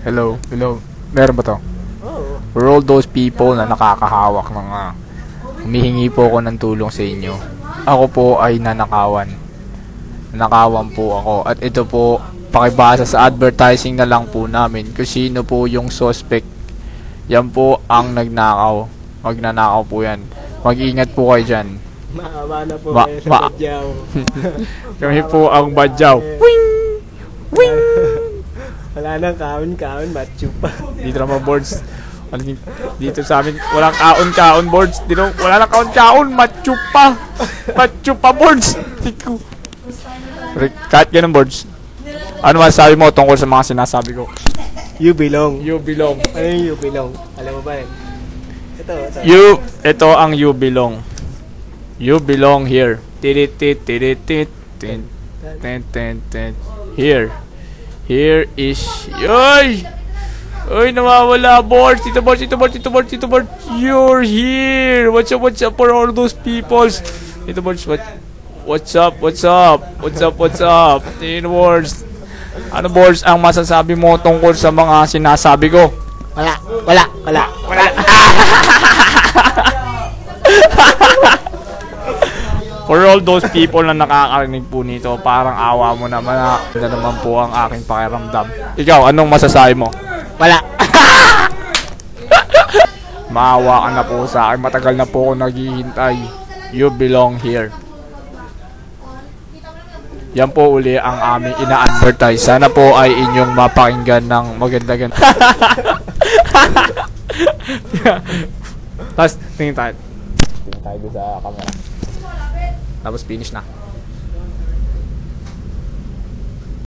Hello, hello. Meron ba to? Oo. For all those people na nakakahawak ng humihingi po ako ng tulong sa inyo. Ako po ay nanakawan. Nanakawan po ako. At ito po, pakibasa sa advertising na lang po namin kung sino po yung suspect. Yan po ang nagnakaw. Magnanakaw po yan. Mag-ingat po kayo dyan. Maawa na po kayo sa badyaw. Kami po ang badyaw. Wing! Wing! Wala nang kaon-kaon, macho pa. Dito naman boards. Dito sa amin, walang kaon-kaon boards. Dito, wala nang kaon-kaon, macho pa. Macho pa boards. Kahit ganun boards. Ano masasabi mo tungkol sa mga sinasabi ko? You belong. You belong. Ano yung you belong? Alam mo ba yun? Ito. Ito ang you belong. You belong here. Tiritit, tiritit, tin, tin, tin, tin. Here. Here is... Yoy! Uy, nawawala, boards. Dito, boards, dito, boards, dito, boards, dito, boards. You're here. What's up for all those peoples? Dito, boards, what's up? Dito, boards. Ano, boards, ang masasabi mo tungkol sa mga sinasabi ko? Wala. For all those people na nakakarinig po nito, parang awa mo naman na naman po ang aking pakiramdam. Ikaw, anong masasabi mo? Wala. Maawa ka na po sa akin. Matagal na po ako naghihintay. You belong here. Yan po uli ang aming ina-advertise. Sana po ay inyong mapakinggan ng maganda-ganda. Tapos, tingin tayo. Tingin tayo sa camera. Tapos finish na.